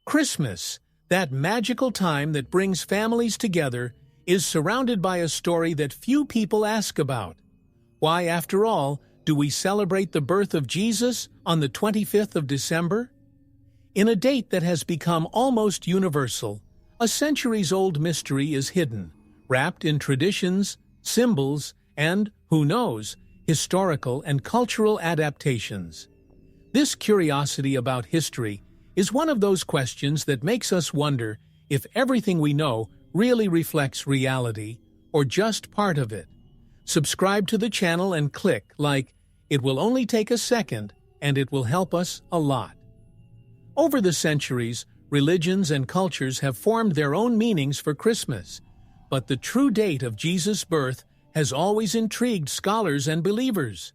Christmas, that magical time that brings families together, is surrounded by a story that few people ask about. Why, after all, do we celebrate the birth of Jesus on the 25th of December? In a date that has become almost universal, a centuries-old mystery is hidden, wrapped in traditions, symbols, and, who knows, historical and cultural adaptations. This curiosity about history is one of those questions that makes us wonder if everything we know really reflects reality or just part of it. Subscribe to the channel and click like. It will only take a second, and it will help us a lot. Over the centuries, religions and cultures have formed their own meanings for Christmas, but the true date of Jesus' birth has always intrigued scholars and believers.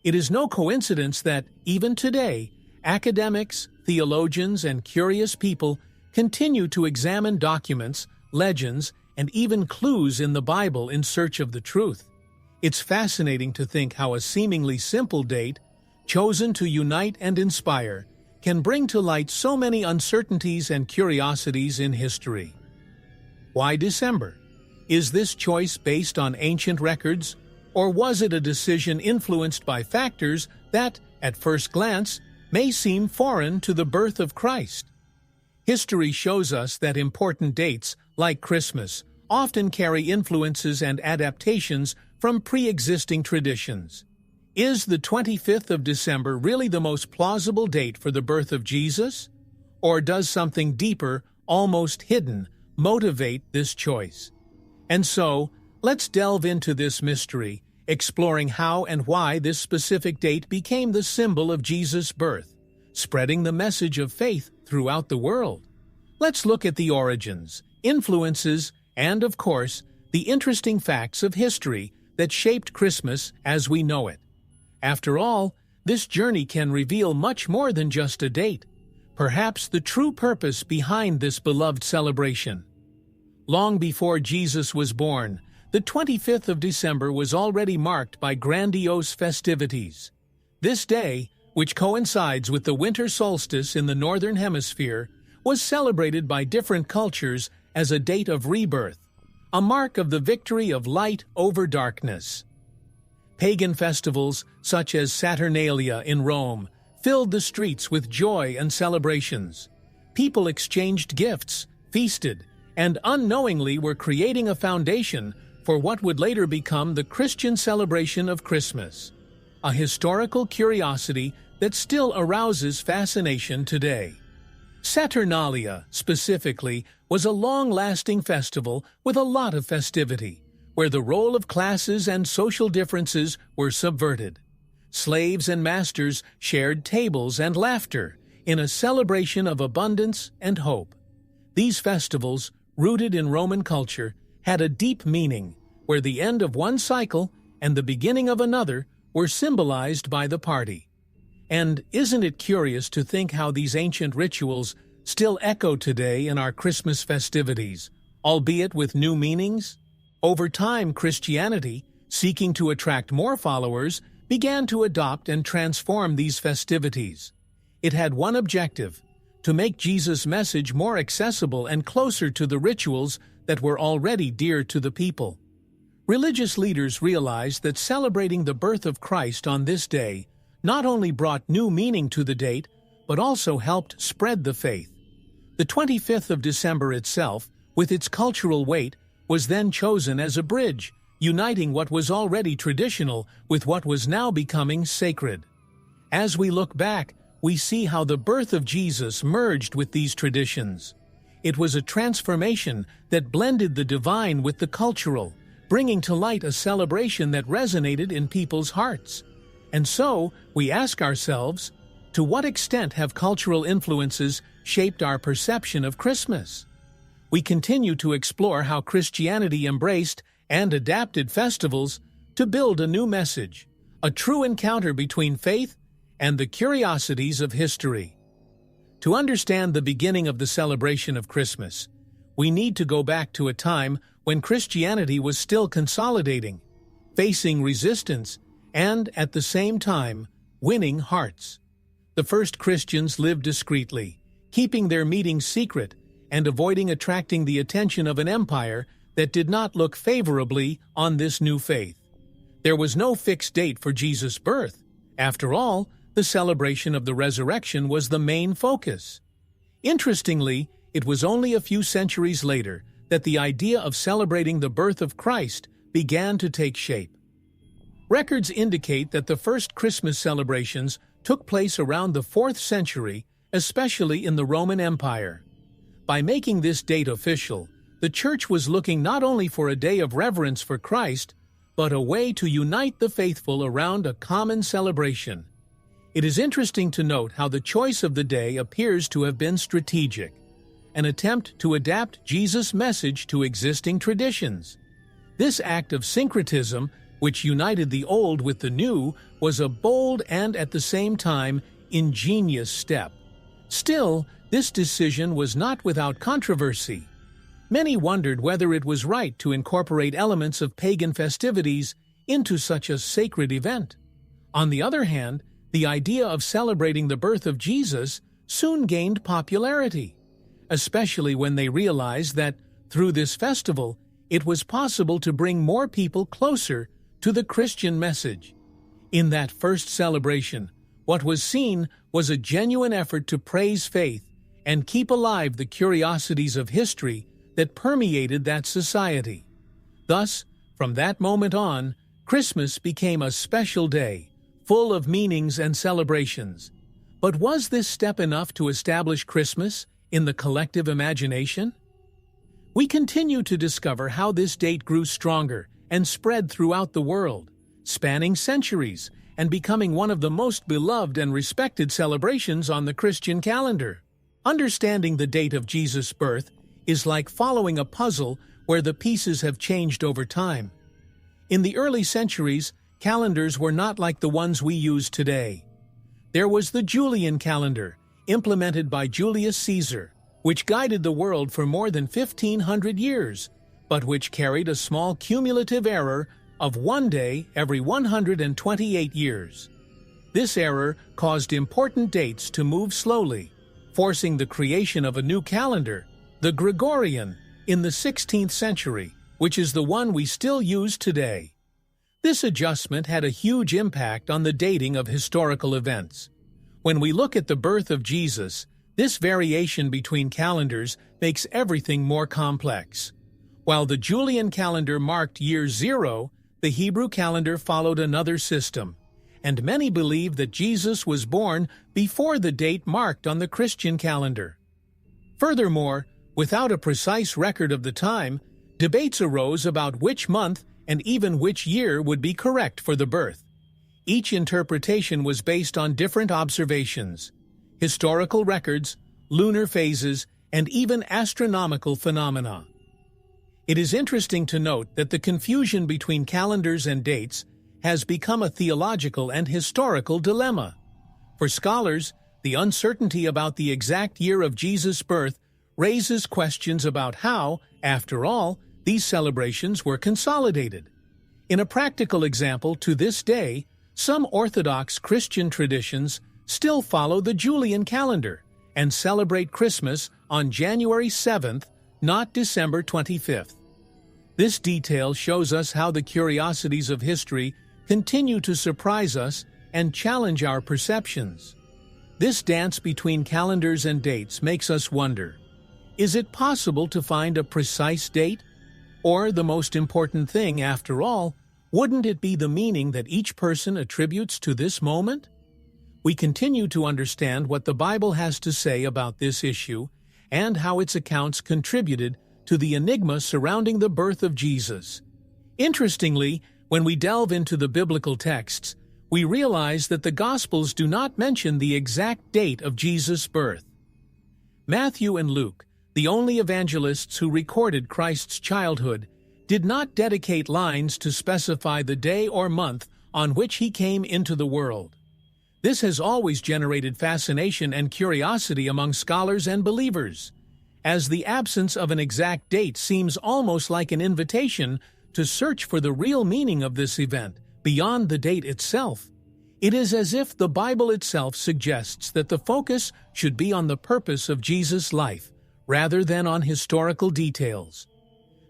It is no coincidence that, even today, academics, theologians, and curious people continue to examine documents, legends, and even clues in the Bible in search of the truth. It's fascinating to think how a seemingly simple date, chosen to unite and inspire, can bring to light so many uncertainties and curiosities in history. Why December? Is this choice based on ancient records, or was it a decision influenced by factors that, at first glance, may seem foreign to the birth of Christ? History shows us that important dates, like Christmas, often carry influences and adaptations from pre-existing traditions. Is the 25th of December really the most plausible date for the birth of Jesus? Or does something deeper, almost hidden, motivate this choice? And so, let's delve into this mystery, exploring how and why this specific date became the symbol of Jesus' birth, spreading the message of faith throughout the world. Let's look at the origins, influences, and, of course, the interesting facts of history that shaped Christmas as we know it. After all, this journey can reveal much more than just a date, perhaps the true purpose behind this beloved celebration. Long before Jesus was born, the 25th of December was already marked by grandiose festivities. This day, which coincides with the winter solstice in the Northern Hemisphere, was celebrated by different cultures as a date of rebirth, a mark of the victory of light over darkness. Pagan festivals, such as Saturnalia in Rome, filled the streets with joy and celebrations. People exchanged gifts, feasted, and unknowingly were creating a foundation for what would later become the Christian celebration of Christmas, a historical curiosity that still arouses fascination today. Saturnalia, specifically, was a long-lasting festival with a lot of festivity, where the role of classes and social differences were subverted. Slaves and masters shared tables and laughter in a celebration of abundance and hope. These festivals, rooted in Roman culture, had a deep meaning, where the end of one cycle and the beginning of another were symbolized by the party. And isn't it curious to think how these ancient rituals still echo today in our Christmas festivities, albeit with new meanings? Over time, Christianity, seeking to attract more followers, began to adopt and transform these festivities. It had one objective: to make Jesus' message more accessible and closer to the rituals that were already dear to the people. Religious leaders realized that celebrating the birth of Christ on this day not only brought new meaning to the date, but also helped spread the faith. The 25th of December itself, with its cultural weight, was then chosen as a bridge, uniting what was already traditional with what was now becoming sacred. As we look back, we see how the birth of Jesus merged with these traditions. It was a transformation that blended the divine with the cultural, bringing to light a celebration that resonated in people's hearts. And so, we ask ourselves, to what extent have cultural influences shaped our perception of Christmas? We continue to explore how Christianity embraced and adapted festivals to build a new message, a true encounter between faith and the curiosities of history. To understand the beginning of the celebration of Christmas, we need to go back to a time when Christianity was still consolidating, facing resistance, and, at the same time, winning hearts. The first Christians lived discreetly, keeping their meetings secret and avoiding attracting the attention of an empire that did not look favorably on this new faith. There was no fixed date for Jesus' birth. After all, the celebration of the resurrection was the main focus. Interestingly, it was only a few centuries later that the idea of celebrating the birth of Christ began to take shape. Records indicate that the first Christmas celebrations took place around the 4th century, especially in the Roman Empire. By making this date official, the Church was looking not only for a day of reverence for Christ, but a way to unite the faithful around a common celebration. It is interesting to note how the choice of the day appears to have been strategic, an attempt to adapt Jesus' message to existing traditions. This act of syncretism, which united the old with the new, was a bold and at the same time ingenious step. Still, this decision was not without controversy. Many wondered whether it was right to incorporate elements of pagan festivities into such a sacred event. On the other hand, the idea of celebrating the birth of Jesus soon gained popularity, especially when they realized that, through this festival, it was possible to bring more people closer to the Christian message. In that first celebration, what was seen was a genuine effort to praise faith and keep alive the curiosities of history that permeated that society. Thus, from that moment on, Christmas became a special day, full of meanings and celebrations. But was this step enough to establish Christmas in the collective imagination? We continue to discover how this date grew stronger and spread throughout the world, spanning centuries and becoming one of the most beloved and respected celebrations on the Christian calendar. Understanding the date of Jesus' birth is like following a puzzle where the pieces have changed over time. In the early centuries, calendars were not like the ones we use today. There was the Julian calendar, implemented by Julius Caesar, which guided the world for more than 1,500 years, but which carried a small cumulative error of 1 day every 128 years. This error caused important dates to move slowly, forcing the creation of a new calendar, the Gregorian, in the 16th century, which is the one we still use today. This adjustment had a huge impact on the dating of historical events. When we look at the birth of Jesus, this variation between calendars makes everything more complex. While the Julian calendar marked year 0, the Hebrew calendar followed another system, and many believe that Jesus was born before the date marked on the Christian calendar. Furthermore, without a precise record of the time, debates arose about which month and even which year would be correct for the birth. Each interpretation was based on different observations, historical records, lunar phases, and even astronomical phenomena. It is interesting to note that the confusion between calendars and dates has become a theological and historical dilemma. For scholars, the uncertainty about the exact year of Jesus' birth raises questions about how, after all, these celebrations were consolidated. In a practical example, to this day, some Orthodox Christian traditions still follow the Julian calendar and celebrate Christmas on January 7th, not December 25th. This detail shows us how the curiosities of history continue to surprise us and challenge our perceptions. This dance between calendars and dates makes us wonder, is it possible to find a precise date? Or, the most important thing, after all, wouldn't it be the meaning that each person attributes to this moment? We continue to understand what the Bible has to say about this issue and how its accounts contributed to the enigma surrounding the birth of Jesus. Interestingly, when we delve into the biblical texts, we realize that the Gospels do not mention the exact date of Jesus' birth. Matthew and Luke, the only evangelists who recorded Christ's childhood, did not dedicate lines to specify the day or month on which he came into the world. This has always generated fascination and curiosity among scholars and believers, as the absence of an exact date seems almost like an invitation to search for the real meaning of this event beyond the date itself. It is as if the Bible itself suggests that the focus should be on the purpose of Jesus' life, rather than on historical details.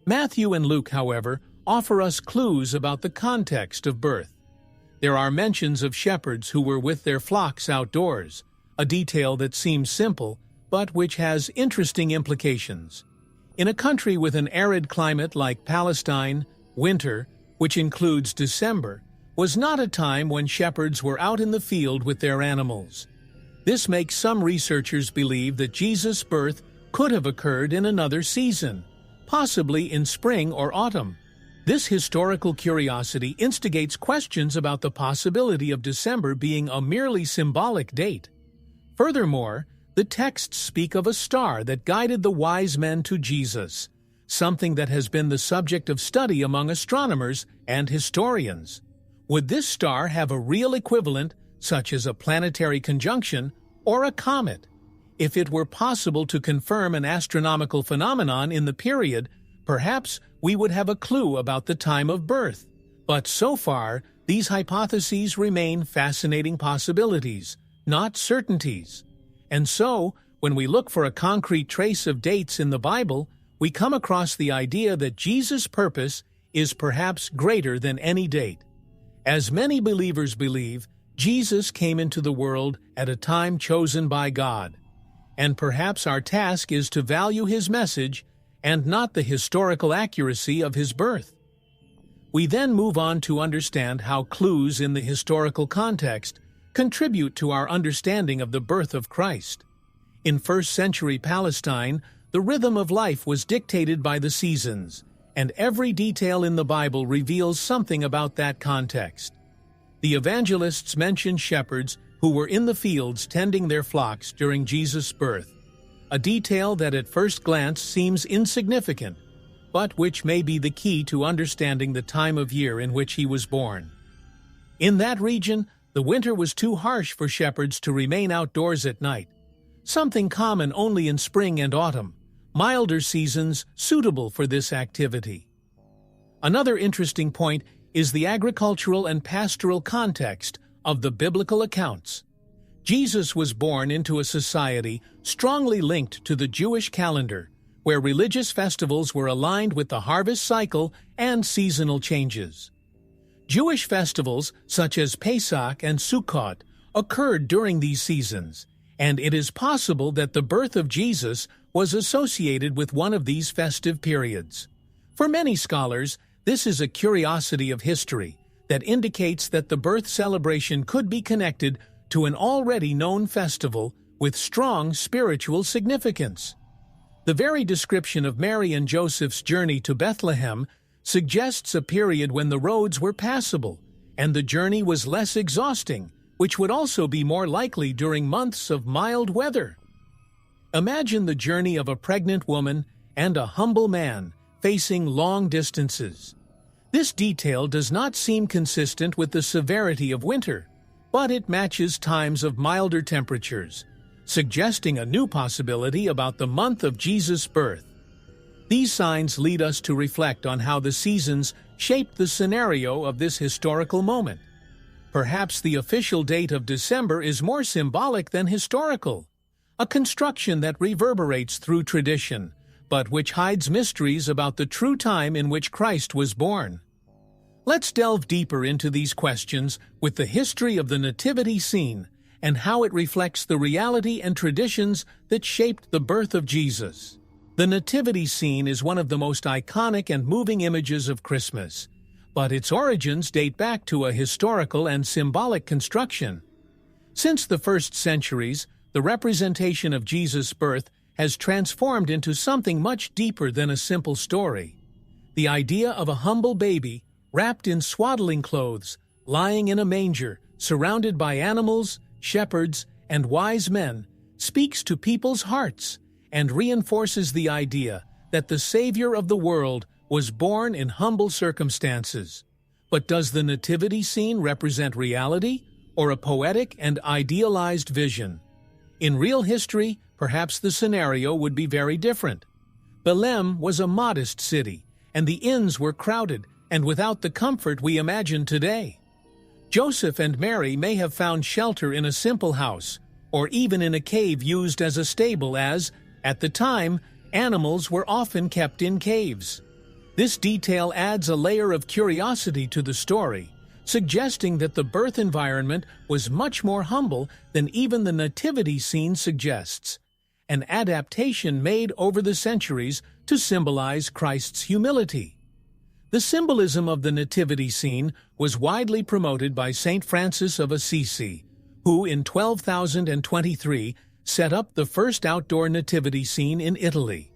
Matthew and Luke, however, offer us clues about the context of birth. There are mentions of shepherds who were with their flocks outdoors, a detail that seems simple, but which has interesting implications. In a country with an arid climate like Palestine, winter, which includes December, was not a time when shepherds were out in the field with their animals. This makes some researchers believe that Jesus' birth could have occurred in another season, possibly in spring or autumn. This historical curiosity instigates questions about the possibility of December being a merely symbolic date. Furthermore, the texts speak of a star that guided the wise men to Jesus, something that has been the subject of study among astronomers and historians. Would this star have a real equivalent, such as a planetary conjunction or a comet? If it were possible to confirm an astronomical phenomenon in the period, perhaps we would have a clue about the time of birth. But so far, these hypotheses remain fascinating possibilities, not certainties. And so, when we look for a concrete trace of dates in the Bible, we come across the idea that Jesus' purpose is perhaps greater than any date. As many believers believe, Jesus came into the world at a time chosen by God, and perhaps our task is to value his message and not the historical accuracy of his birth. We then move on to understand how clues in the historical context contribute to our understanding of the birth of Christ. In first-century Palestine, the rhythm of life was dictated by the seasons, and every detail in the Bible reveals something about that context. The evangelists mention shepherds who were in the fields tending their flocks during Jesus' birth, a detail that at first glance seems insignificant, but which may be the key to understanding the time of year in which he was born. In that region, the winter was too harsh for shepherds to remain outdoors at night, something common only in spring and autumn, milder seasons suitable for this activity. Another interesting point is the agricultural and pastoral context of the biblical accounts. Jesus was born into a society strongly linked to the Jewish calendar, where religious festivals were aligned with the harvest cycle and seasonal changes. Jewish festivals such as Pesach and Sukkot occurred during these seasons, and it is possible that the birth of Jesus was associated with one of these festive periods. For many scholars, this is a curiosity of history that indicates that the birth celebration could be connected to an already known festival with strong spiritual significance. The very description of Mary and Joseph's journey to Bethlehem suggests a period when the roads were passable and the journey was less exhausting, which would also be more likely during months of mild weather. Imagine the journey of a pregnant woman and a humble man facing long distances. This detail does not seem consistent with the severity of winter, but it matches times of milder temperatures, suggesting a new possibility about the month of Jesus' birth. These signs lead us to reflect on how the seasons shaped the scenario of this historical moment. Perhaps the official date of December is more symbolic than historical, a construction that reverberates through tradition, but which hides mysteries about the true time in which Christ was born. Let's delve deeper into these questions with the history of the nativity scene and how it reflects the reality and traditions that shaped the birth of Jesus. The nativity scene is one of the most iconic and moving images of Christmas, but its origins date back to a historical and symbolic construction. Since the first centuries, the representation of Jesus' birth has transformed into something much deeper than a simple story. The idea of a humble baby, wrapped in swaddling clothes, lying in a manger, surrounded by animals, shepherds, and wise men, speaks to people's hearts and reinforces the idea that the Savior of the world was born in humble circumstances. But does the nativity scene represent reality or a poetic and idealized vision? In real history, perhaps the scenario would be very different. Bethlehem was a modest city, and the inns were crowded and without the comfort we imagine today. Joseph and Mary may have found shelter in a simple house, or even in a cave used as a stable as, at the time, animals were often kept in caves. This detail adds a layer of curiosity to the story, suggesting that the birth environment was much more humble than even the nativity scene suggests, an adaptation made over the centuries to symbolize Christ's humility. The symbolism of the nativity scene was widely promoted by Saint Francis of Assisi, who in 1223 set up the first outdoor nativity scene in Italy.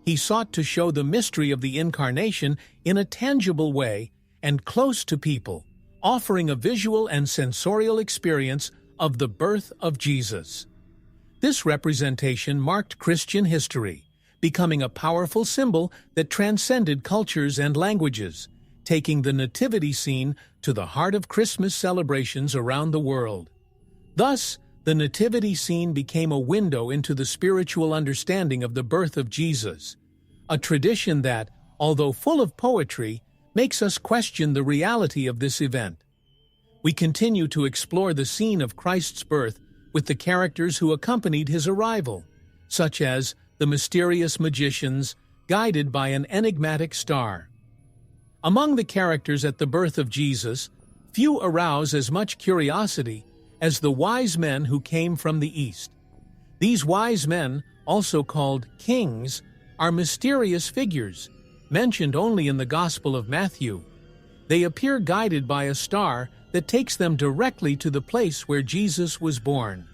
He sought to show the mystery of the Incarnation in a tangible way and close to people, offering a visual and sensorial experience of the birth of Jesus. This representation marked Christian history, becoming a powerful symbol that transcended cultures and languages, taking the nativity scene to the heart of Christmas celebrations around the world. Thus, the nativity scene became a window into the spiritual understanding of the birth of Jesus, a tradition that, although full of poetry, makes us question the reality of this event. We continue to explore the scene of Christ's birth with the characters who accompanied his arrival, such as the mysterious magicians, guided by an enigmatic star. Among the characters at the birth of Jesus, few arouse as much curiosity as the wise men who came from the east. These wise men, also called kings, are mysterious figures, mentioned only in the Gospel of Matthew. They appear guided by a star that takes them directly to the place where Jesus was born.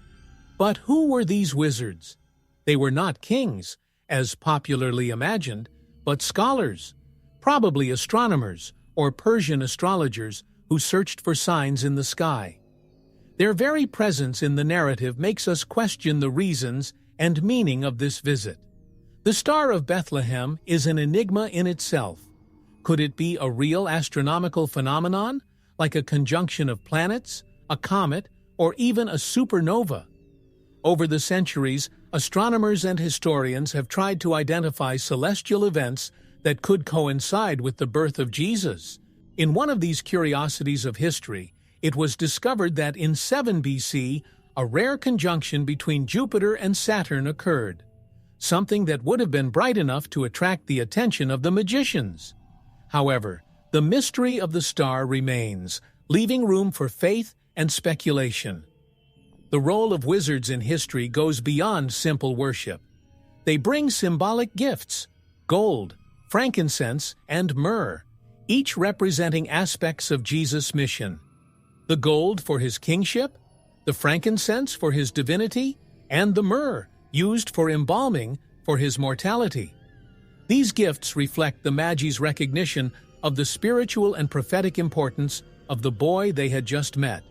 But who were these wizards? They were not kings, as popularly imagined, but scholars, probably astronomers or Persian astrologers who searched for signs in the sky. Their very presence in the narrative makes us question the reasons and meaning of this visit. The Star of Bethlehem is an enigma in itself. Could it be a real astronomical phenomenon, like a conjunction of planets, a comet, or even a supernova? Over the centuries, astronomers and historians have tried to identify celestial events that could coincide with the birth of Jesus. In one of these curiosities of history, it was discovered that in 7 BC, a rare conjunction between Jupiter and Saturn occurred, something that would have been bright enough to attract the attention of the magicians. However, the mystery of the star remains, leaving room for faith and speculation. The role of wizards in history goes beyond simple worship. They bring symbolic gifts: gold, frankincense, and myrrh, each representing aspects of Jesus' mission. The gold for his kingship, the frankincense for his divinity, and the myrrh used for embalming for his mortality. These gifts reflect the Magi's recognition of the spiritual and prophetic importance of the boy they had just met.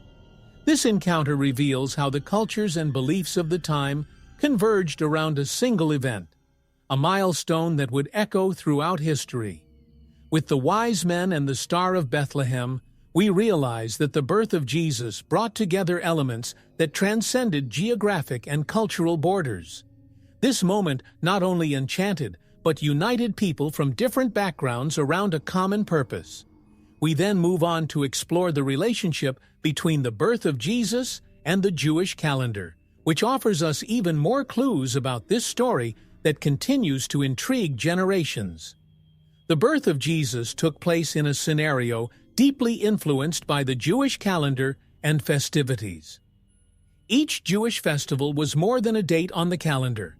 This encounter reveals how the cultures and beliefs of the time converged around a single event, a milestone that would echo throughout history. With the wise men and the Star of Bethlehem, we realize that the birth of Jesus brought together elements that transcended geographic and cultural borders. This moment not only enchanted, but united people from different backgrounds around a common purpose. We then move on to explore the relationship between the birth of Jesus and the Jewish calendar, which offers us even more clues about this story that continues to intrigue generations. The birth of Jesus took place in a scenario deeply influenced by the Jewish calendar and festivities. Each Jewish festival was more than a date on the calendar.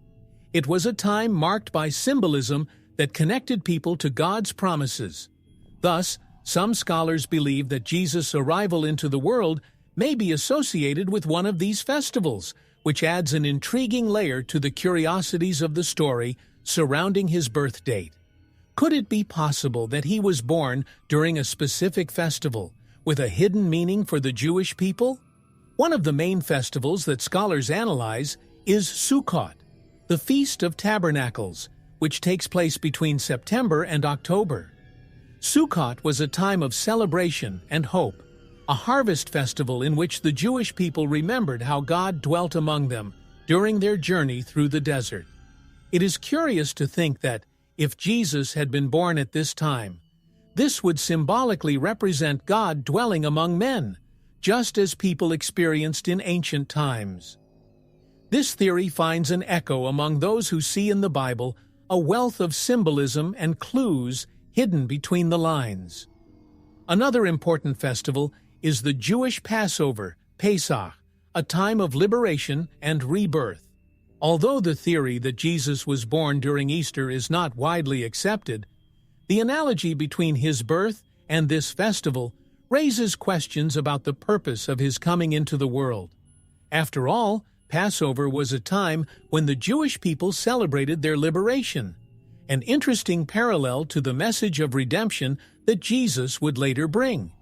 It was a time marked by symbolism that connected people to God's promises. Thus, some scholars believe that Jesus' arrival into the world may be associated with one of these festivals, which adds an intriguing layer to the curiosities of the story surrounding his birth date. Could it be possible that he was born during a specific festival, with a hidden meaning for the Jewish people? One of the main festivals that scholars analyze is Sukkot, the Feast of Tabernacles, which takes place between September and October. Sukkot was a time of celebration and hope, a harvest festival in which the Jewish people remembered how God dwelt among them during their journey through the desert. It is curious to think that, if Jesus had been born at this time, this would symbolically represent God dwelling among men, just as people experienced in ancient times. This theory finds an echo among those who see in the Bible a wealth of symbolism and clues hidden between the lines. Another important festival is the Jewish Passover, Pesach, a time of liberation and rebirth. Although the theory that Jesus was born during Easter is not widely accepted, the analogy between his birth and this festival raises questions about the purpose of his coming into the world. After all, Passover was a time when the Jewish people celebrated their liberation, an interesting parallel to the message of redemption that Jesus would later bring.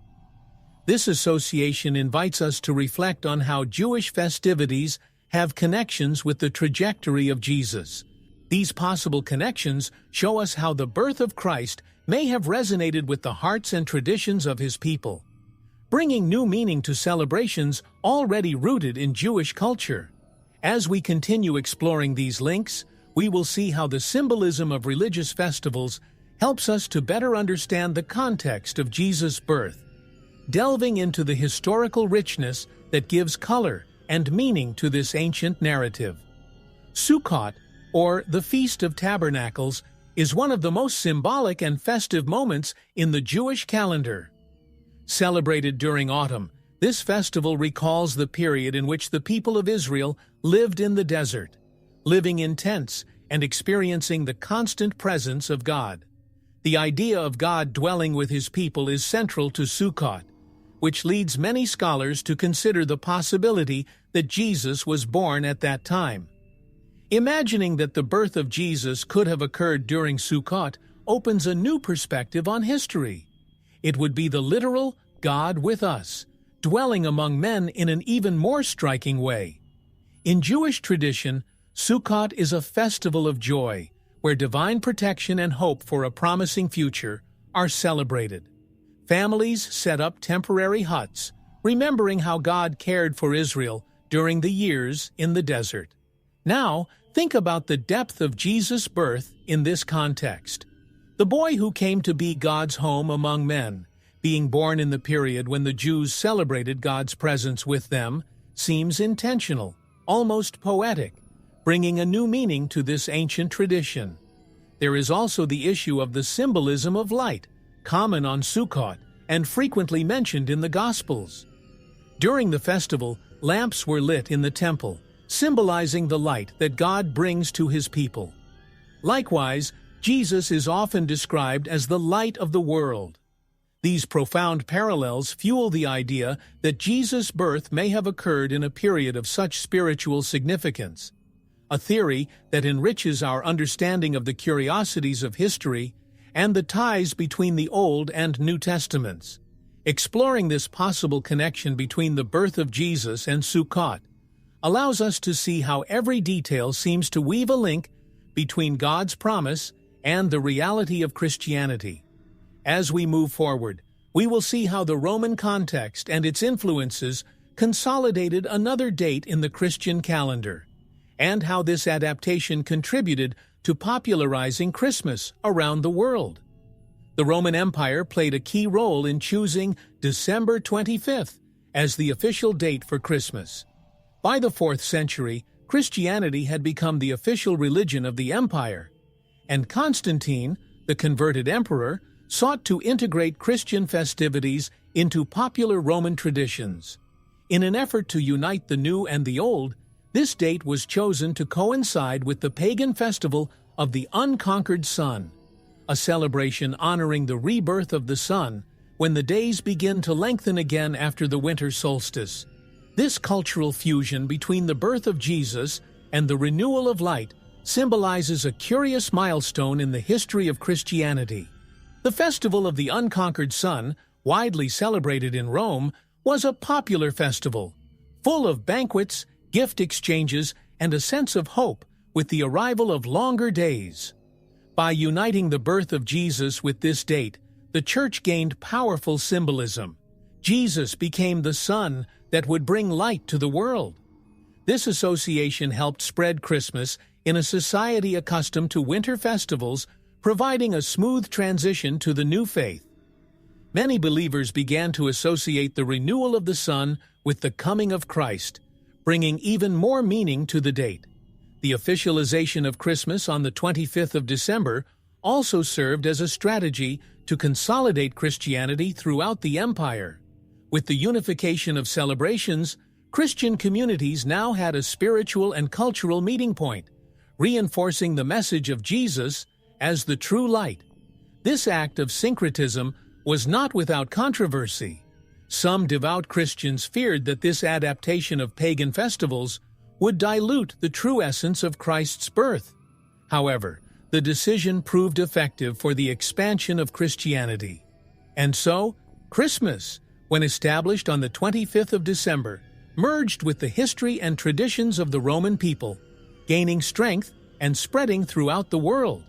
This association invites us to reflect on how Jewish festivities have connections with the trajectory of Jesus. These possible connections show us how the birth of Christ may have resonated with the hearts and traditions of his people, bringing new meaning to celebrations already rooted in Jewish culture. As we continue exploring these links, we will see how the symbolism of religious festivals helps us to better understand the context of Jesus' birth, delving into the historical richness that gives color and meaning to this ancient narrative. Sukkot, or the Feast of Tabernacles, is one of the most symbolic and festive moments in the Jewish calendar. Celebrated during autumn, this festival recalls the period in which the people of Israel lived in the desert, living in tents and experiencing the constant presence of God. The idea of God dwelling with his people is central to Sukkot, which leads many scholars to consider the possibility that Jesus was born at that time. Imagining that the birth of Jesus could have occurred during Sukkot opens a new perspective on history. It would be the literal God with us, dwelling among men in an even more striking way. In Jewish tradition, Sukkot is a festival of joy, where divine protection and hope for a promising future are celebrated. Families set up temporary huts, remembering how God cared for Israel during the years in the desert. Now, think about the depth of Jesus' birth in this context. The boy who came to be God's home among men, being born in the period when the Jews celebrated God's presence with them, seems intentional, almost poetic, bringing a new meaning to this ancient tradition. There is also the issue of the symbolism of light, common on Sukkot and frequently mentioned in the Gospels. During the festival, lamps were lit in the temple, symbolizing the light that God brings to his people. Likewise, Jesus is often described as the light of the world. These profound parallels fuel the idea that Jesus' birth may have occurred in a period of such spiritual significance, a theory that enriches our understanding of the curiosities of history and the ties between the Old and New Testaments. Exploring this possible connection between the birth of Jesus and Sukkot allows us to see how every detail seems to weave a link between God's promise and the reality of Christianity. As we move forward, we will see how the Roman context and its influences consolidated another date in the Christian calendar, and how this adaptation contributed to popularizing Christmas around the world. The Roman Empire played a key role in choosing December 25th as the official date for Christmas. By the 4th century, Christianity had become the official religion of the empire, and Constantine, the converted emperor, sought to integrate Christian festivities into popular Roman traditions. In an effort to unite the new and the old, this date was chosen to coincide with the pagan festival of the Unconquered Sun, a celebration honoring the rebirth of the sun when the days begin to lengthen again after the winter solstice. This cultural fusion between the birth of Jesus and the renewal of light symbolizes a curious milestone in the history of Christianity. The Festival of the Unconquered Sun, widely celebrated in Rome, was a popular festival, full of banquets, gift exchanges, and a sense of hope with the arrival of longer days. By uniting the birth of Jesus with this date, the Church gained powerful symbolism. Jesus became the sun that would bring light to the world. This association helped spread Christmas in a society accustomed to winter festivals, providing a smooth transition to the new faith. many believers began to associate the renewal of the sun with the coming of Christ, bringing even more meaning to the date. The officialization of Christmas on the 25th of December also served as a strategy to consolidate Christianity throughout the empire. With the unification of celebrations, Christian communities now had a spiritual and cultural meeting point, reinforcing the message of Jesus as the true light. This act of syncretism was not without controversy. Some devout Christians feared that this adaptation of pagan festivals would dilute the true essence of Christ's birth. However, the decision proved effective for the expansion of Christianity. And so, Christmas, when established on the 25th of December, merged with the history and traditions of the Roman people, gaining strength and spreading throughout the world.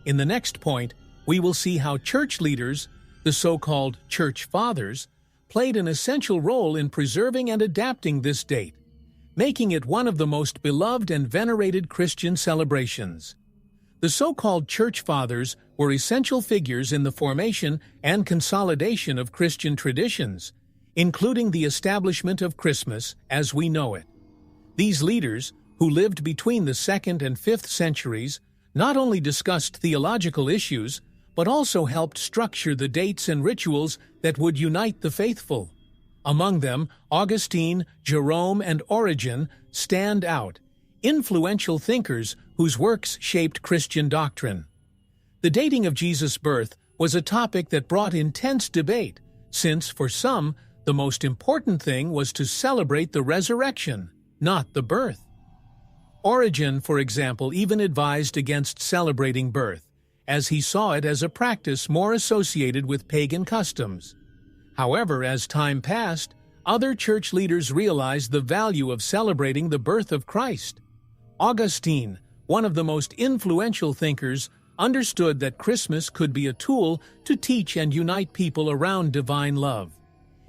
In the next point, we will see how church leaders, the so-called Church Fathers, played an essential role in preserving and adapting this date, making it one of the most beloved and venerated Christian celebrations. The so-called Church Fathers were essential figures in the formation and consolidation of Christian traditions, including the establishment of Christmas as we know it. These leaders, who lived between the 2nd and 5th centuries, not only discussed theological issues, but also helped structure the dates and rituals that would unite the faithful. Among them, Augustine, Jerome, and Origen stand out, influential thinkers whose works shaped Christian doctrine. The dating of Jesus' birth was a topic that brought intense debate, since, for some, the most important thing was to celebrate the resurrection, not the birth. Origen, for example, even advised against celebrating birth, as he saw it as a practice more associated with pagan customs. However, as time passed, other church leaders realized the value of celebrating the birth of Christ. Augustine, one of the most influential thinkers, understood that Christmas could be a tool to teach and unite people around divine love.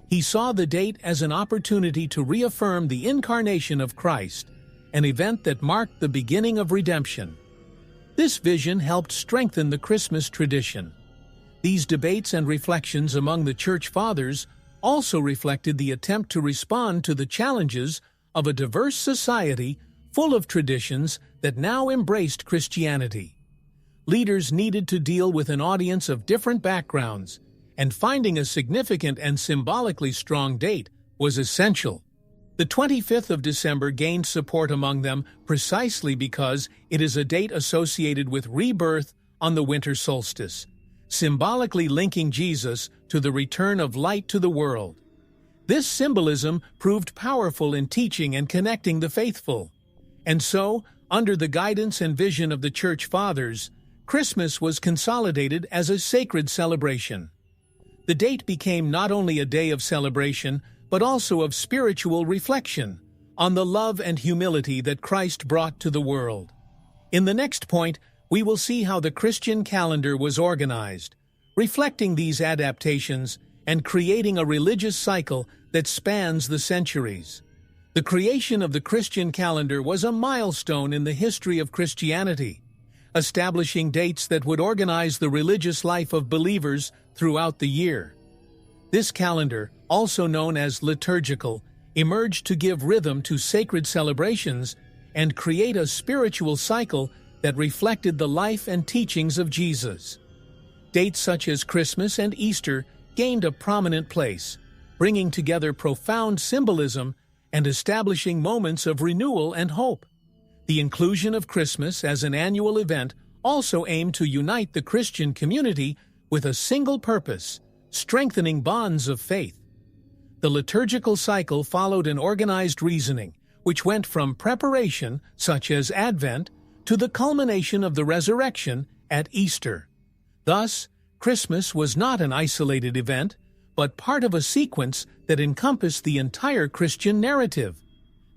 He saw the date as an opportunity to reaffirm the incarnation of Christ, an event that marked the beginning of redemption. This vision helped strengthen the Christmas tradition. These debates and reflections among the Church Fathers also reflected the attempt to respond to the challenges of a diverse society full of traditions that now embraced Christianity. Leaders needed to deal with an audience of different backgrounds, and finding a significant and symbolically strong date was essential. The 25th of December gained support among them precisely because it is a date associated with rebirth on the winter solstice, symbolically linking Jesus to the return of light to the world. This symbolism proved powerful in teaching and connecting the faithful. And so, under the guidance and vision of the Church Fathers, Christmas was consolidated as a sacred celebration. The date became not only a day of celebration, but also of spiritual reflection on the love and humility that Christ brought to the world. In the next point, we will see how the Christian calendar was organized, reflecting these adaptations and creating a religious cycle that spans the centuries. The creation of the Christian calendar was a milestone in the history of Christianity, establishing dates that would organize the religious life of believers throughout the year. This calendar, also known as liturgical, emerged to give rhythm to sacred celebrations and create a spiritual cycle that reflected the life and teachings of Jesus. Dates such as Christmas and Easter gained a prominent place, bringing together profound symbolism and establishing moments of renewal and hope. The inclusion of Christmas as an annual event also aimed to unite the Christian community with a single purpose, strengthening bonds of faith. The liturgical cycle followed an organized reasoning, which went from preparation, such as Advent, to the culmination of the resurrection at Easter. Thus, Christmas was not an isolated event, but part of a sequence that encompassed the entire Christian narrative.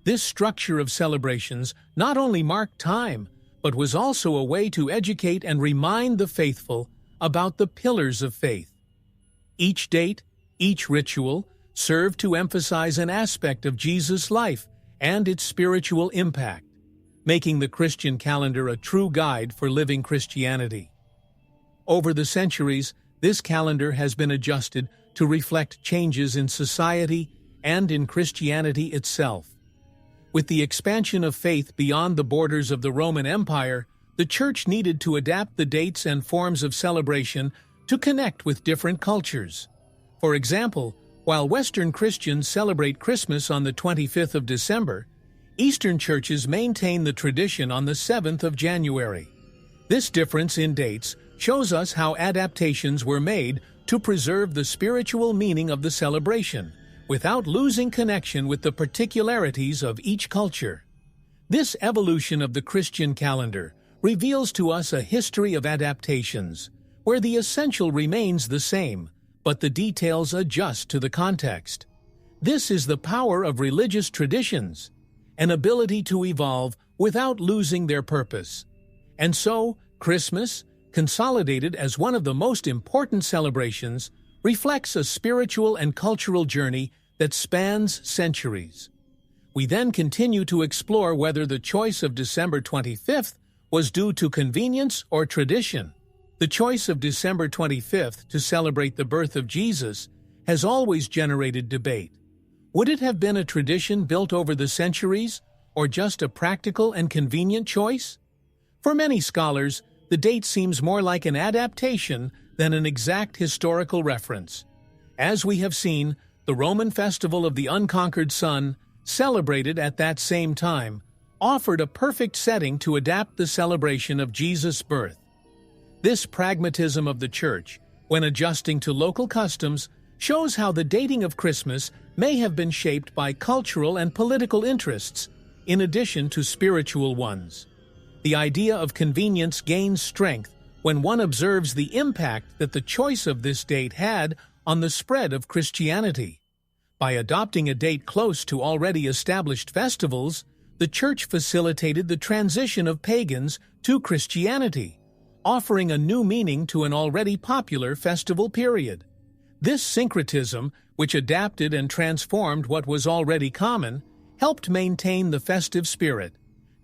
This structure of celebrations not only marked time, but was also a way to educate and remind the faithful about the pillars of faith. Each date, each ritual, served to emphasize an aspect of Jesus' life and its spiritual impact, making the Christian calendar a true guide for living Christianity. Over the centuries, This calendar has been adjusted to reflect changes in society and in Christianity itself. With the expansion of faith beyond the borders of the Roman Empire, the Church needed to adapt the dates and forms of celebration to connect with different cultures. For example, while Western Christians celebrate Christmas on the 25th of December, Eastern churches maintain the tradition on the 7th of January. This difference in dates shows us how adaptations were made to preserve the spiritual meaning of the celebration, without losing connection with the particularities of each culture. This evolution of the Christian calendar reveals to us a history of adaptations, where the essential remains the same, but the details adjust to the context. This is the power of religious traditions, an ability to evolve without losing their purpose. And so, Christmas, consolidated as one of the most important celebrations, reflects a spiritual and cultural journey that spans centuries. We then continue to explore whether the choice of December 25th was due to convenience or tradition. The choice of December 25th to celebrate the birth of Jesus has always generated debate. Would it have been a tradition built over the centuries, or just a practical and convenient choice? For many scholars, the date seems more like an adaptation than an exact historical reference. As we have seen, the Roman festival of the unconquered sun, celebrated at that same time, offered a perfect setting to adapt the celebration of Jesus' birth. This pragmatism of the Church, when adjusting to local customs, shows how the dating of Christmas may have been shaped by cultural and political interests, in addition to spiritual ones. The idea of convenience gains strength when one observes the impact that the choice of this date had on the spread of Christianity. By adopting a date close to already established festivals, the Church facilitated the transition of pagans to Christianity, offering a new meaning to an already popular festival period. This syncretism, which adapted and transformed what was already common, helped maintain the festive spirit,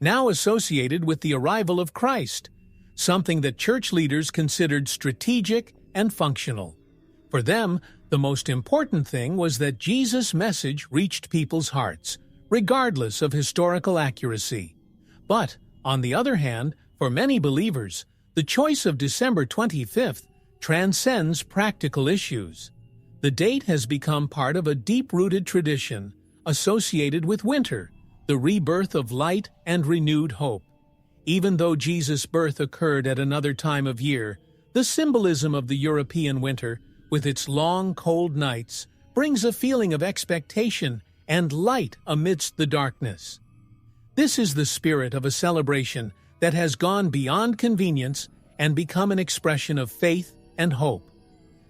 now associated with the arrival of Christ, something that church leaders considered strategic and functional. For them, the most important thing was that Jesus' message reached people's hearts, regardless of historical accuracy. But, on the other hand, for many believers, the choice of December 25th transcends practical issues. The date has become part of a deep-rooted tradition associated with winter, the rebirth of light and renewed hope. Even though Jesus' birth occurred at another time of year, the symbolism of the European winter, with its long, cold nights, brings a feeling of expectation and light amidst the darkness. This is the spirit of a celebration that has gone beyond convenience and become an expression of faith and hope.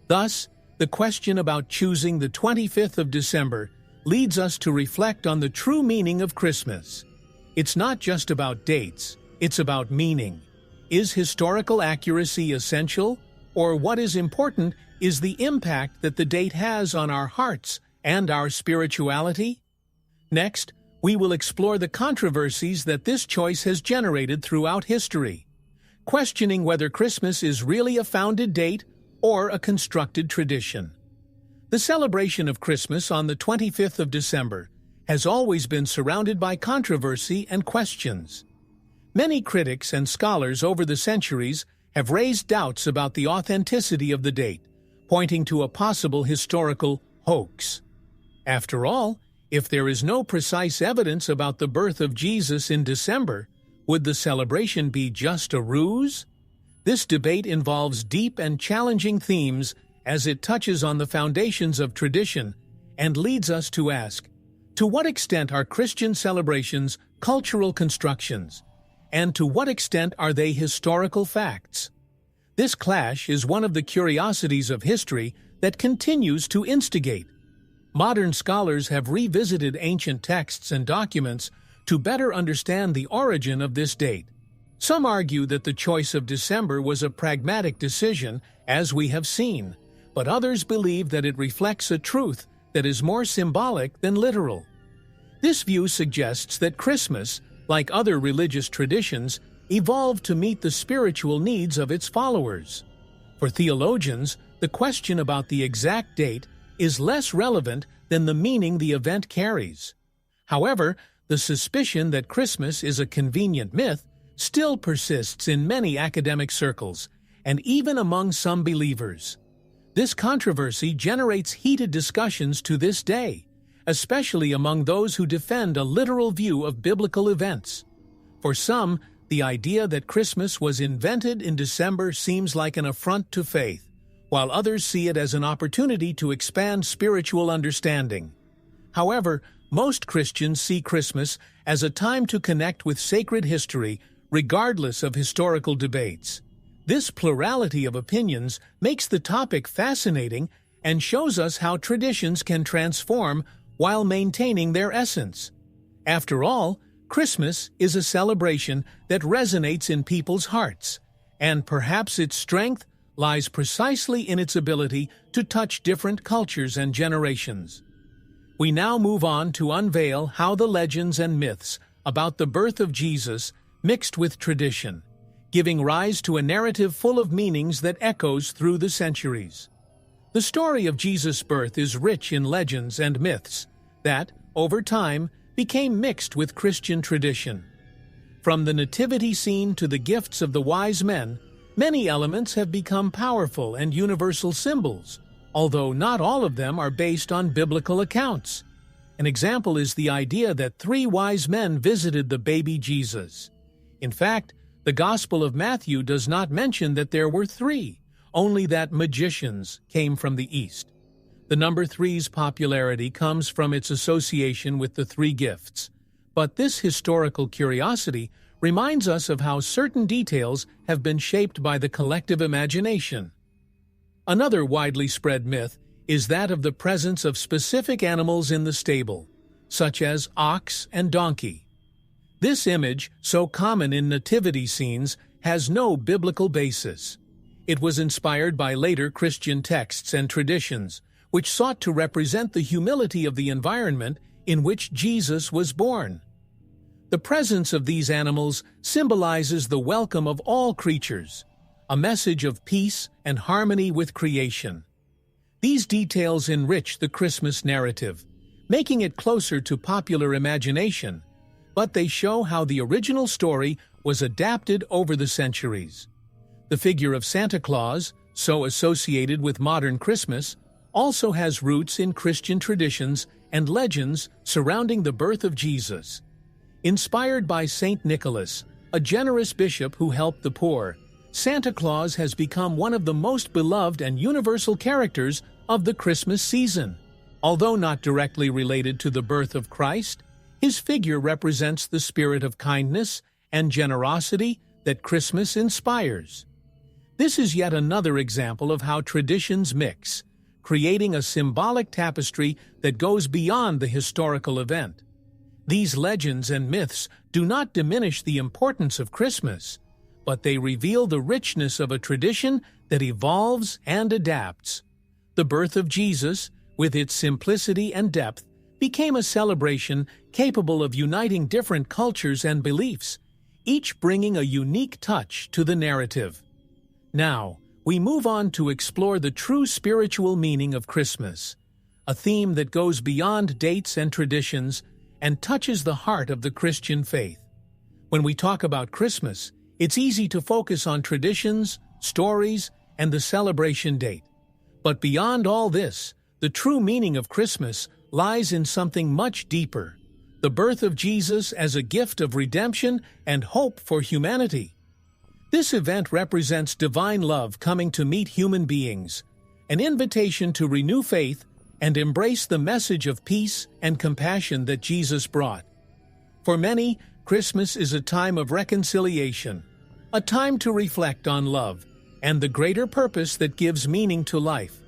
Thus, the question about choosing the 25th of December leads us to reflect on the true meaning of Christmas. It's not just about dates, it's about meaning. Is historical accuracy essential, or what is important is the impact that the date has on our hearts and our spirituality? Next, we will explore the controversies that this choice has generated throughout history, questioning whether Christmas is really a founded date or a constructed tradition. The celebration of Christmas on the 25th of December has always been surrounded by controversy and questions. Many critics and scholars over the centuries have raised doubts about the authenticity of the date, pointing to a possible historical hoax. After all, if there is no precise evidence about the birth of Jesus in December, would the celebration be just a ruse? This debate involves deep and challenging themes as it touches on the foundations of tradition and leads us to ask, to what extent are Christian celebrations cultural constructions, and to what extent are they historical facts? This clash is one of the curiosities of history that continues to instigate. Modern scholars have revisited ancient texts and documents to better understand the origin of this date. Some argue that the choice of December was a pragmatic decision, as we have seen, but others believe that it reflects a truth that is more symbolic than literal. This view suggests that Christmas, like other religious traditions, evolved to meet the spiritual needs of its followers. For theologians, the question about the exact date is less relevant than the meaning the event carries. However, the suspicion that Christmas is a convenient myth still persists in many academic circles, and even among some believers. This controversy generates heated discussions to this day, especially among those who defend a literal view of biblical events. For some, the idea that Christmas was invented in December seems like an affront to faith, while others see it as an opportunity to expand spiritual understanding. However, most Christians see Christmas as a time to connect with sacred history, regardless of historical debates. This plurality of opinions makes the topic fascinating and shows us how traditions can transform while maintaining their essence. After all, Christmas is a celebration that resonates in people's hearts, and perhaps its strength lies precisely in its ability to touch different cultures and generations. We now move on to unveil how the legends and myths about the birth of Jesus mixed with tradition, giving rise to a narrative full of meanings that echoes through the centuries. The story of Jesus' birth is rich in legends and myths that, over time, became mixed with Christian tradition. From the nativity scene to the gifts of the wise men, many elements have become powerful and universal symbols, although not all of them are based on biblical accounts. An example is the idea that 3 wise men visited the baby Jesus. In fact, the Gospel of Matthew does not mention that there were 3, only that magicians came from the east. The number 3's popularity comes from its association with the 3 gifts, but this historical curiosity reminds us of how certain details have been shaped by the collective imagination. Another widely spread myth is that of the presence of specific animals in the stable, such as ox and donkey. This image, so common in nativity scenes, has no biblical basis. It was inspired by later Christian texts and traditions, which sought to represent the humility of the environment in which Jesus was born. The presence of these animals symbolizes the welcome of all creatures, a message of peace and harmony with creation. These details enrich the Christmas narrative, making it closer to popular imagination, but they show how the original story was adapted over the centuries. The figure of Santa Claus, so associated with modern Christmas, also has roots in Christian traditions and legends surrounding the birth of Jesus. Inspired by Saint Nicholas, a generous bishop who helped the poor, Santa Claus has become one of the most beloved and universal characters of the Christmas season. Although not directly related to the birth of Christ, his figure represents the spirit of kindness and generosity that Christmas inspires. This is yet another example of how traditions mix, creating a symbolic tapestry that goes beyond the historical event. These legends and myths do not diminish the importance of Christmas, but they reveal the richness of a tradition that evolves and adapts. The birth of Jesus, with its simplicity and depth, became a celebration capable of uniting different cultures and beliefs, each bringing a unique touch to the narrative. Now, we move on to explore the true spiritual meaning of Christmas, a theme that goes beyond dates and traditions and touches the heart of the Christian faith. When we talk about Christmas, it's easy to focus on traditions, stories, and the celebration date. But beyond all this, the true meaning of Christmas lies in something much deeper: the birth of Jesus as a gift of redemption and hope for humanity. This event represents divine love coming to meet human beings, an invitation to renew faith and embrace the message of peace and compassion that Jesus brought. For many, Christmas is a time of reconciliation, a time to reflect on love and the greater purpose that gives meaning to life.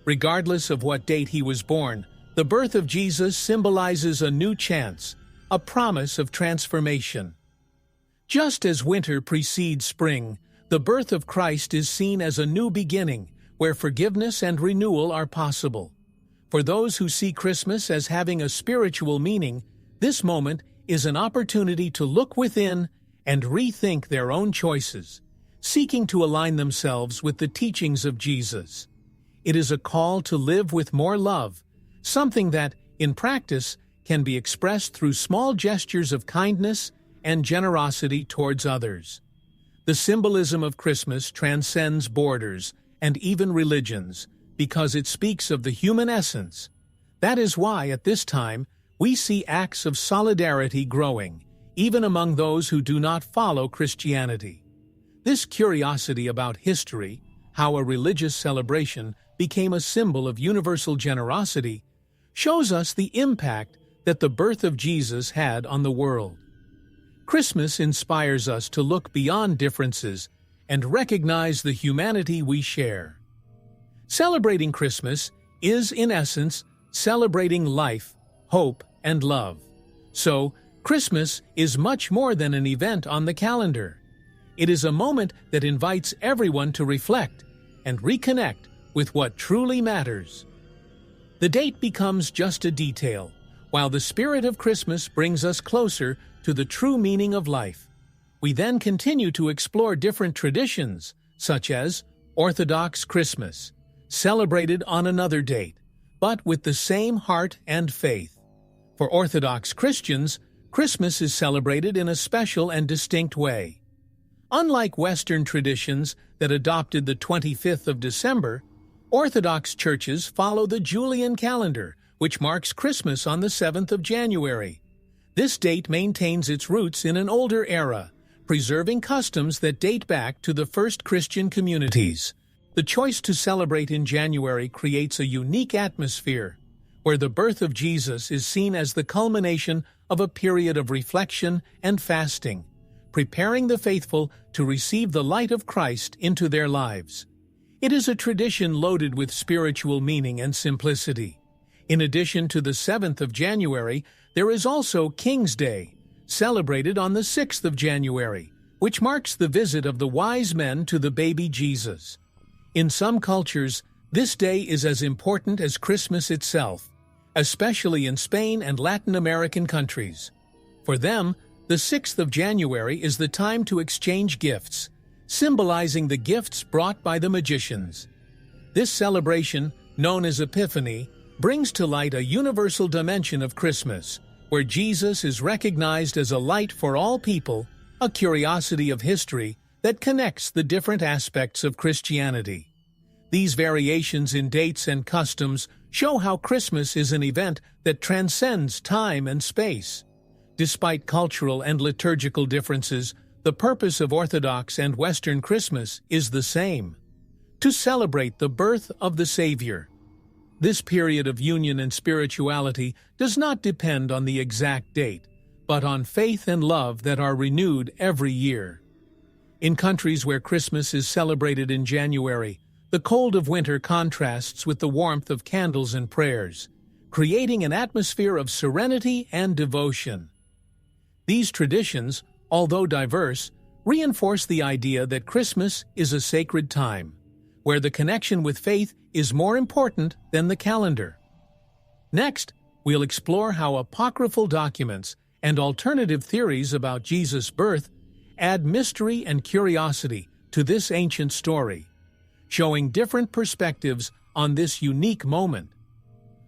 Regardless of what date he was born, the birth of Jesus symbolizes a new chance, a promise of transformation. Just as winter precedes spring, the birth of Christ is seen as a new beginning, where forgiveness and renewal are possible. For those who see Christmas as having a spiritual meaning, this moment is an opportunity to look within and rethink their own choices, seeking to align themselves with the teachings of Jesus. It is a call to live with more love, something that, in practice, can be expressed through small gestures of kindness and generosity towards others. The symbolism of Christmas transcends borders and even religions because it speaks of the human essence. That is why, at this time, we see acts of solidarity growing, even among those who do not follow Christianity. This curiosity about history, how a religious celebration became a symbol of universal generosity, shows us the impact that the birth of Jesus had on the world. Christmas inspires us to look beyond differences and recognize the humanity we share. Celebrating Christmas is, in essence, celebrating life, hope, and love. So, Christmas is much more than an event on the calendar. It is a moment that invites everyone to reflect and reconnect with what truly matters. The date becomes just a detail, while the spirit of Christmas brings us closer to the true meaning of life. We then continue to explore different traditions, such as Orthodox Christmas, celebrated on another date, but with the same heart and faith. For Orthodox Christians, Christmas is celebrated in a special and distinct way. Unlike Western traditions that adopted the 25th of December, Orthodox churches follow the Julian calendar, which marks Christmas on the 7th of January. This date maintains its roots in an older era, preserving customs that date back to the first Christian communities. The choice to celebrate in January creates a unique atmosphere, where the birth of Jesus is seen as the culmination of a period of reflection and fasting, preparing the faithful to receive the light of Christ into their lives. It is a tradition loaded with spiritual meaning and simplicity. In addition to the 7th of January, there is also King's Day, celebrated on the 6th of January, which marks the visit of the wise men to the baby Jesus. In some cultures, this day is as important as Christmas itself, especially in Spain and Latin American countries. For them, the 6th of January is the time to exchange gifts, symbolizing the gifts brought by the magicians. This celebration, known as Epiphany, brings to light a universal dimension of Christmas, where Jesus is recognized as a light for all people, a curiosity of history that connects the different aspects of Christianity. These variations in dates and customs show how Christmas is an event that transcends time and space. Despite cultural and liturgical differences, the purpose of Orthodox and Western Christmas is the same: to celebrate the birth of the Savior. This period of union and spirituality does not depend on the exact date, but on faith and love that are renewed every year. In countries where Christmas is celebrated in January, the cold of winter contrasts with the warmth of candles and prayers, creating an atmosphere of serenity and devotion. These traditions, although diverse, reinforce the idea that Christmas is a sacred time, where the connection with faith is more important than the calendar. Next, we'll explore how apocryphal documents and alternative theories about Jesus' birth add mystery and curiosity to this ancient story, showing different perspectives on this unique moment.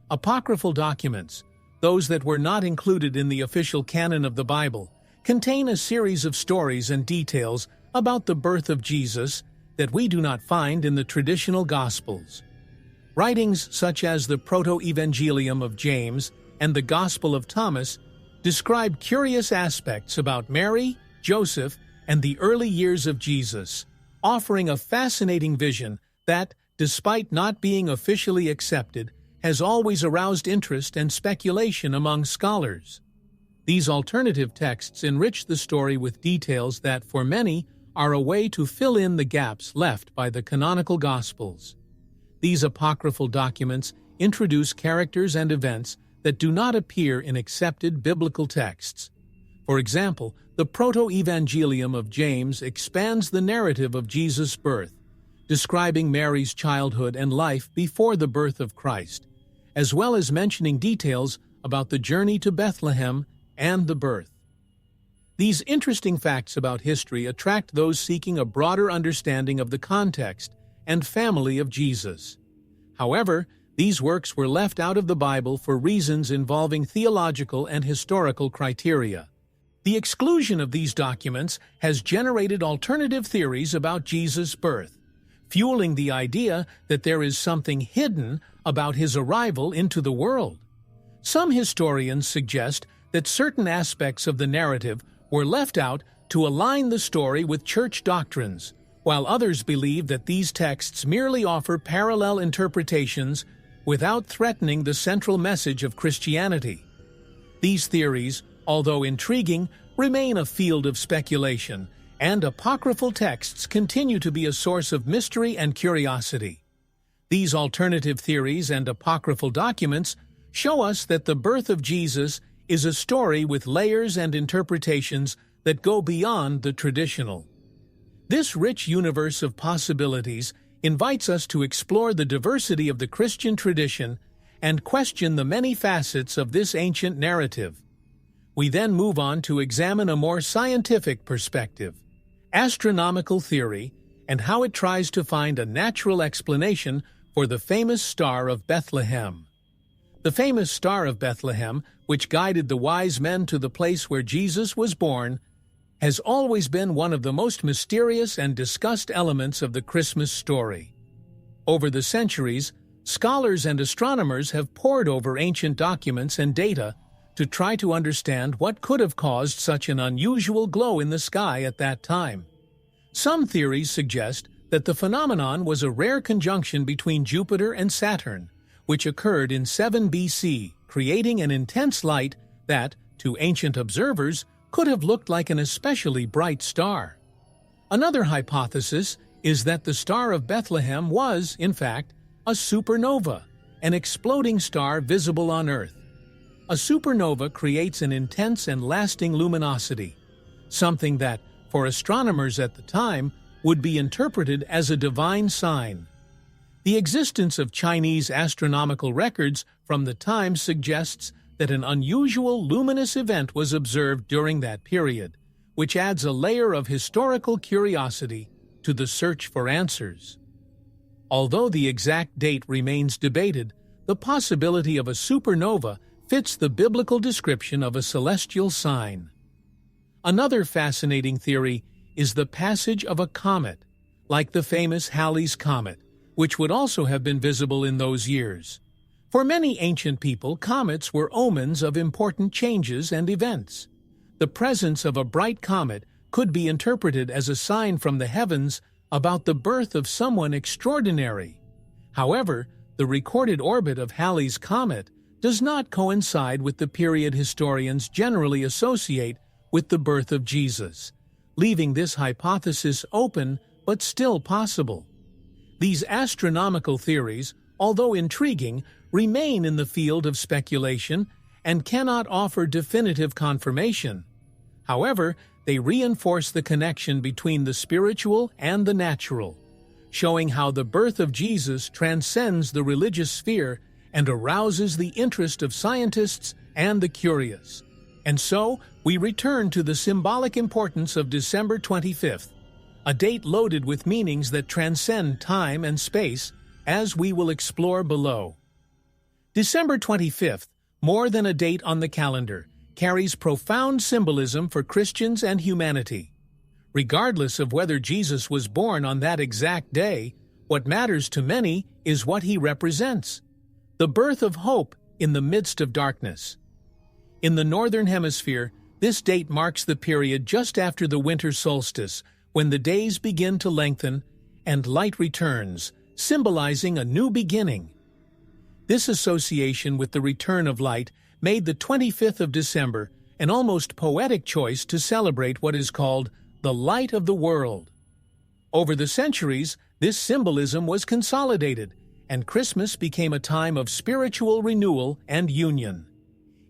Apocryphal documents, those that were not included in the official canon of the Bible, contain a series of stories and details about the birth of Jesus that we do not find in the traditional Gospels. Writings such as the Proto-Evangelium of James and the Gospel of Thomas describe curious aspects about Mary, Joseph, and the early years of Jesus, offering a fascinating vision that, despite not being officially accepted, has always aroused interest and speculation among scholars. These alternative texts enrich the story with details that, for many, are a way to fill in the gaps left by the canonical Gospels. These apocryphal documents introduce characters and events that do not appear in accepted biblical texts. For example, the Proto-Evangelium of James expands the narrative of Jesus' birth, describing Mary's childhood and life before the birth of Christ, as well as mentioning details about the journey to Bethlehem and the birth. These interesting facts about history attract those seeking a broader understanding of the context and family of Jesus. However, these works were left out of the Bible for reasons involving theological and historical criteria. The exclusion of these documents has generated alternative theories about Jesus' birth, fueling the idea that there is something hidden about his arrival into the world. Some historians suggest that certain aspects of the narrative were left out to align the story with church doctrines, while others believe that these texts merely offer parallel interpretations without threatening the central message of Christianity. These theories, although intriguing, remain a field of speculation, and apocryphal texts continue to be a source of mystery and curiosity. These alternative theories and apocryphal documents show us that the birth of Jesus is a story with layers and interpretations that go beyond the traditional. This rich universe of possibilities invites us to explore the diversity of the Christian tradition and question the many facets of this ancient narrative. We then move on to examine a more scientific perspective, astronomical theory, and how it tries to find a natural explanation for the famous Star of Bethlehem. The famous Star of Bethlehem, which guided the wise men to the place where Jesus was born, has always been one of the most mysterious and discussed elements of the Christmas story. Over the centuries, scholars and astronomers have pored over ancient documents and data to try to understand what could have caused such an unusual glow in the sky at that time. Some theories suggest that the phenomenon was a rare conjunction between Jupiter and Saturn, which occurred in 7 BC, creating an intense light that, to ancient observers, could have looked like an especially bright star. Another hypothesis is that the Star of Bethlehem was, in fact, a supernova, an exploding star visible on Earth. A supernova creates an intense and lasting luminosity, something that, for astronomers at the time, would be interpreted as a divine sign. The existence of Chinese astronomical records from the time suggests that an unusual luminous event was observed during that period, which adds a layer of historical curiosity to the search for answers. Although the exact date remains debated, the possibility of a supernova fits the biblical description of a celestial sign. Another fascinating theory is the passage of a comet, like the famous Halley's Comet, which would also have been visible in those years. For many ancient people, comets were omens of important changes and events. The presence of a bright comet could be interpreted as a sign from the heavens about the birth of someone extraordinary. However, the recorded orbit of Halley's Comet does not coincide with the period historians generally associate with the birth of Jesus, leaving this hypothesis open but still possible. These astronomical theories, although intriguing, remain in the field of speculation and cannot offer definitive confirmation. However, they reinforce the connection between the spiritual and the natural, showing how the birth of Jesus transcends the religious sphere and arouses the interest of scientists and the curious. And so, we return to the symbolic importance of December 25th, a date loaded with meanings that transcend time and space, as we will explore below. December 25th, more than a date on the calendar, carries profound symbolism for Christians and humanity. Regardless of whether Jesus was born on that exact day, what matters to many is what he represents: the birth of hope in the midst of darkness. In the Northern Hemisphere, this date marks the period just after the winter solstice, when the days begin to lengthen and light returns, symbolizing a new beginning. This association with the return of light made the 25th of December an almost poetic choice to celebrate what is called the light of the world. Over the centuries, this symbolism was consolidated, and Christmas became a time of spiritual renewal and union.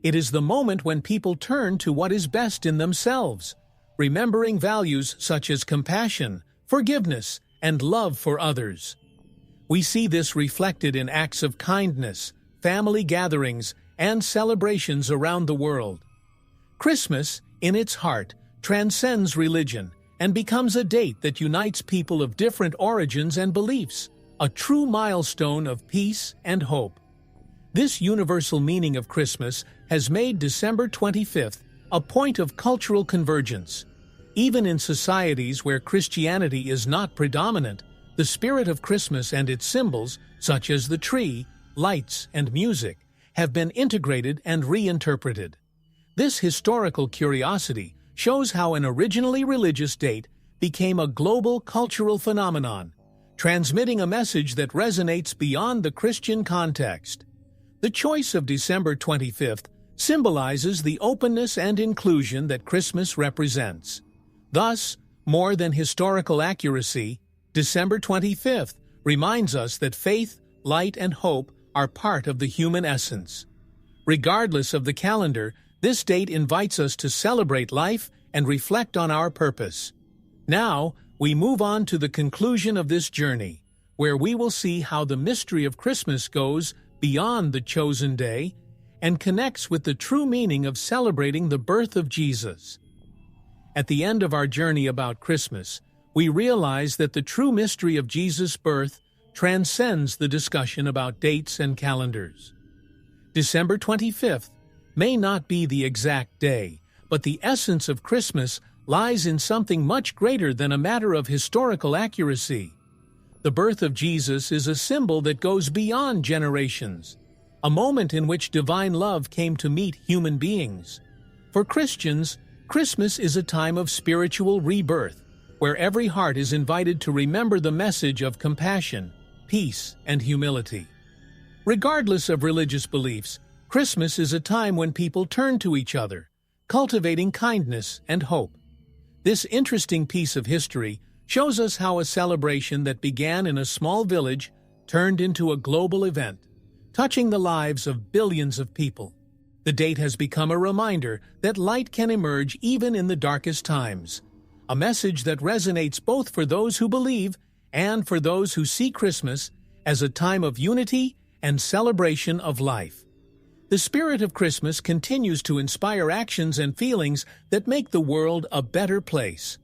It is the moment when people turn to what is best in themselves, remembering values such as compassion, forgiveness, and love for others. We see this reflected in acts of kindness, family gatherings, and celebrations around the world. Christmas, in its heart, transcends religion and becomes a date that unites people of different origins and beliefs, a true milestone of peace and hope. This universal meaning of Christmas has made December 25th a point of cultural convergence. Even in societies where Christianity is not predominant, the spirit of Christmas and its symbols, such as the tree, lights, and music, have been integrated and reinterpreted. This historical curiosity shows how an originally religious date became a global cultural phenomenon, transmitting a message that resonates beyond the Christian context. The choice of December 25th symbolizes the openness and inclusion that Christmas represents. Thus, more than historical accuracy, December 25th reminds us that faith, light, and hope are part of the human essence. Regardless of the calendar, this date invites us to celebrate life and reflect on our purpose. Now, we move on to the conclusion of this journey, where we will see how the mystery of Christmas goes beyond the chosen day and connects with the true meaning of celebrating the birth of Jesus. At the end of our journey about Christmas, we realize that the true mystery of Jesus' birth transcends the discussion about dates and calendars. December 25th may not be the exact day, but the essence of Christmas lies in something much greater than a matter of historical accuracy. The birth of Jesus is a symbol that goes beyond generations, a moment in which divine love came to meet human beings. For Christians, Christmas is a time of spiritual rebirth, where every heart is invited to remember the message of compassion, peace, and humility. Regardless of religious beliefs, Christmas is a time when people turn to each other, cultivating kindness and hope. This interesting piece of history shows us how a celebration that began in a small village turned into a global event, touching the lives of billions of people. The date has become a reminder that light can emerge even in the darkest times, a message that resonates both for those who believe and for those who see Christmas as a time of unity and celebration of life. The spirit of Christmas continues to inspire actions and feelings that make the world a better place.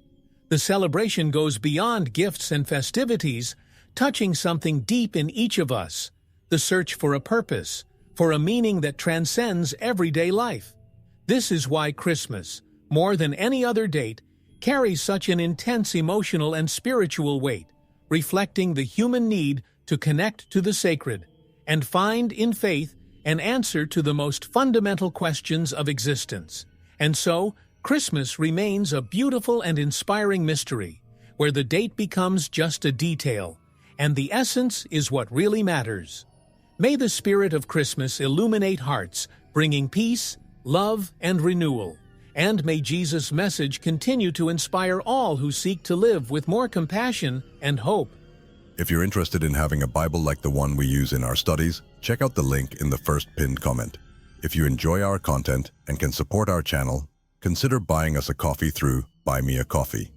The celebration goes beyond gifts and festivities, touching something deep in each of us, the search for a purpose, for a meaning that transcends everyday life. This is why Christmas, more than any other date, carries such an intense emotional and spiritual weight, reflecting the human need to connect to the sacred and find in faith an answer to the most fundamental questions of existence. And so, Christmas remains a beautiful and inspiring mystery, where the date becomes just a detail, and the essence is what really matters. May the spirit of Christmas illuminate hearts, bringing peace, love, and renewal. And may Jesus' message continue to inspire all who seek to live with more compassion and hope. If you're interested in having a Bible like the one we use in our studies, check out the link in the first pinned comment. If you enjoy our content and can support our channel, consider buying us a coffee through Buy Me a Coffee.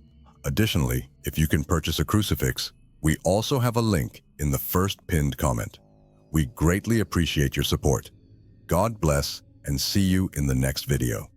Additionally, if you can purchase a crucifix, we also have a link in the first pinned comment. We greatly appreciate your support. God bless, and see you in the next video.